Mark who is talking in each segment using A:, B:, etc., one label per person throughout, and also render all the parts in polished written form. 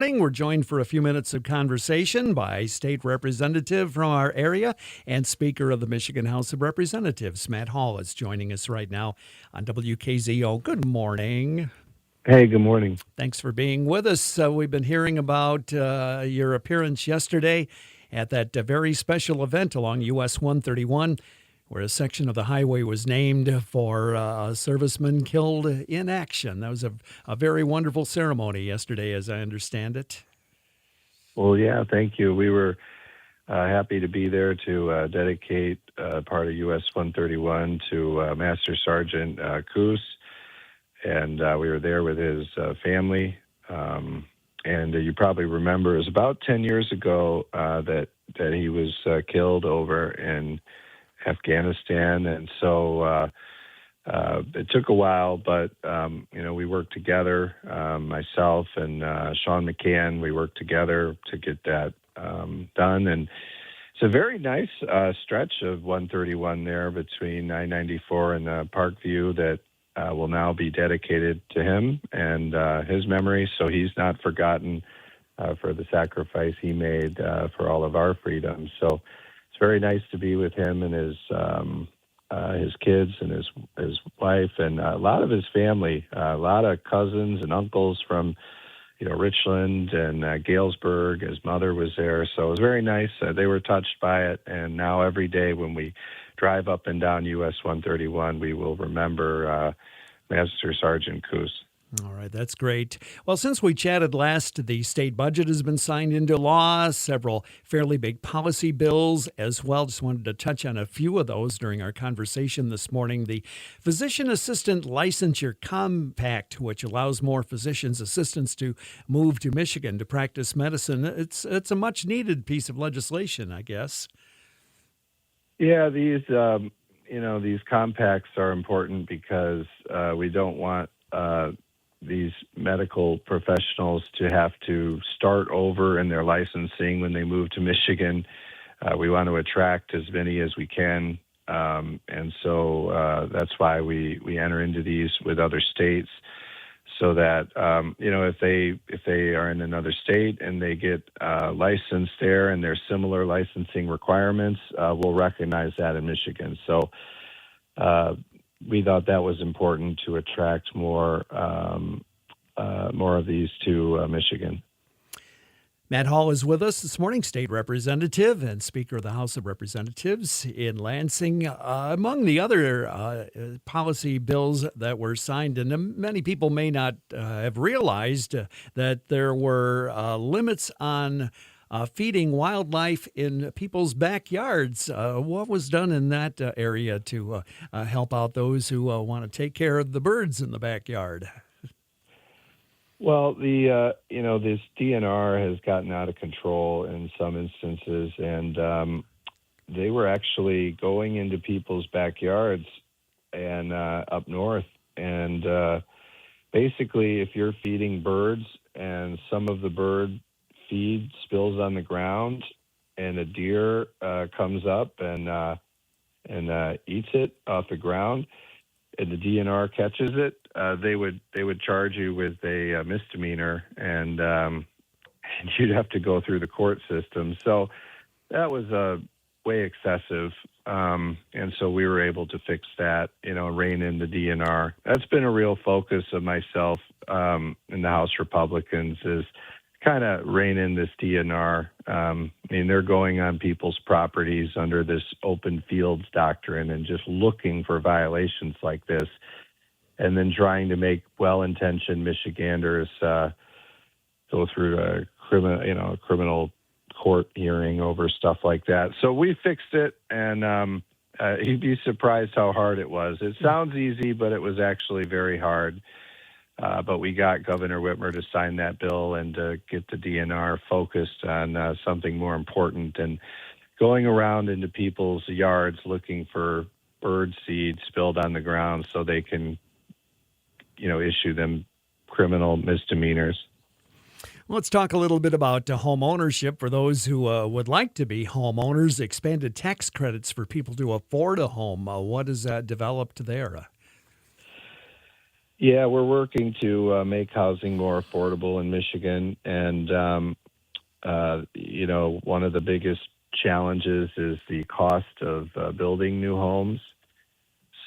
A: We're joined for a few minutes of conversation by state representative from our area and Speaker of the Michigan House of Representatives. Matt Hall is joining us right now on WKZO. Good morning.
B: Hey, good morning.
A: Thanks for being with us. We've been hearing about your appearance yesterday at that very special event along US 131, where a section of the highway was named for a serviceman killed in action. That was a very wonderful ceremony yesterday, as I understand it.
B: Well, yeah, thank you. We were happy to be there to dedicate part of US 131 to Master Sergeant Coos, and we were there with his family. And you probably remember it was about 10 years ago that he was killed over in Afghanistan, and so it took a while, but we worked together. Myself and Sean McCann, we worked together to get that done, and it's a very nice stretch of 131 there between I-94 and Parkview that will now be dedicated to him and his memory, so he's not forgotten for the sacrifice he made for all of our freedoms. So it's very nice to be with him and his kids and his wife and a lot of his family, a lot of cousins and uncles from Richland and Galesburg. His mother was there, so it was very nice. They were touched by it, and now every day when we drive up and down US 131, we will remember Master Sergeant Coos.
A: All right, that's great. Well, since we chatted last, the state budget has been signed into law, several fairly big policy bills as well. Just wanted to touch on a few of those during our conversation this morning. The Physician Assistant Licensure Compact, which allows more physicians' assistants to move to Michigan to practice medicine. It's a much needed piece of legislation, I guess.
B: Yeah, these compacts are important because we don't want these medical professionals to have to start over in their licensing when they move to Michigan. We want to attract as many as we can, and so that's why we enter into these with other states, so that if they are in another state and they get licensed there and there's similar licensing requirements, we'll recognize that in Michigan. So we thought that was important to attract more of these to Michigan.
A: Matt Hall is with us this morning, state representative and Speaker of the House of Representatives in Lansing. Among the other policy bills that were signed, and many people may not have realized that there were limits on feeding wildlife in people's backyards. What was done in that area to help out those who want to take care of the birds in the backyard?
B: Well, this DNR has gotten out of control in some instances, and they were actually going into people's backyards and up north. And basically, if you're feeding birds and some of the bird feed spills on the ground, and a deer comes up and eats it off the ground, and the DNR catches it, they would charge you with a misdemeanor, and you'd have to go through the court system. So that was way excessive, and so we were able to fix that, rein in the DNR. That's been a real focus of myself and the House Republicans, is kind of rein in this DNR. They're going on people's properties under this open fields doctrine and just looking for violations like this, and then trying to make well-intentioned Michiganders go through a criminal court hearing over stuff like that. So we fixed it, and you'd be surprised how hard it was. It sounds easy, but it was actually very hard. But we got Governor Whitmer to sign that bill and to get the DNR focused on something more important, and going around into people's yards looking for bird seed spilled on the ground so they can, issue them criminal misdemeanors.
A: Let's talk a little bit about home ownership for those who would like to be homeowners, expanded tax credits for people to afford a home. What has developed there?
B: Yeah, we're working to make housing more affordable in Michigan, and one of the biggest challenges is the cost of building new homes.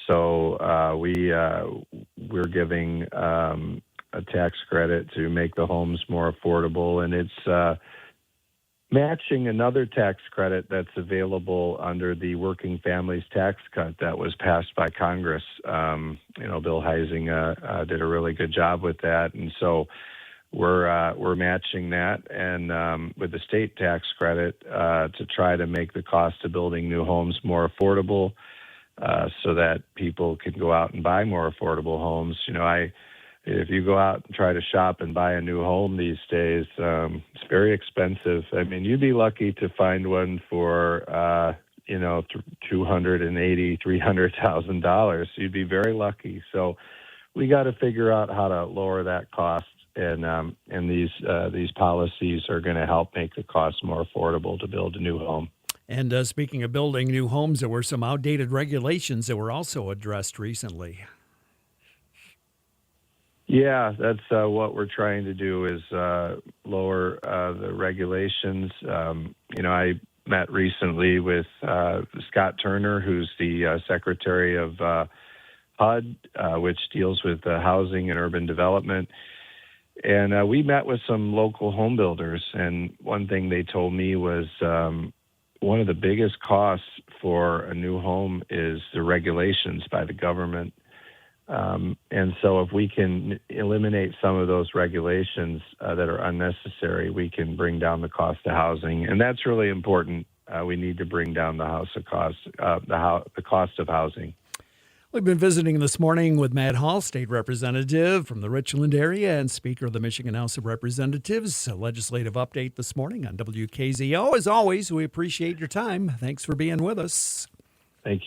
B: So we're giving a tax credit to make the homes more affordable, and it's matching another tax credit that's available under the Working Families Tax Cut that was passed by Congress. Bill Heising did a really good job with that, and so we're matching that, and with the state tax credit to try to make the cost of building new homes more affordable, so that people can go out and buy more affordable homes. If you go out and try to shop and buy a new home these days, it's very expensive. I mean, you'd be lucky to find one for $280,000-$300,000. You'd be very lucky. So we got to figure out how to lower that cost, and these policies are going to help make the cost more affordable to build a new home.
A: And speaking of building new homes, there were some outdated regulations that were also addressed recently.
B: Yeah, that's what we're trying to do is lower the regulations. I met recently with Scott Turner, who's the Secretary of HUD, which deals with housing and urban development. And we met with some local home builders, and one thing they told me was one of the biggest costs for a new home is the regulations by the government. And so if we can eliminate some of those regulations that are unnecessary, we can bring down the cost of housing. And that's really important. We need to bring down the cost of housing.
A: We've been visiting this morning with Matt Hall, state representative from the Richland area and Speaker of the Michigan House of Representatives. A legislative update this morning on WKZO. As always, we appreciate your time. Thanks for being with us.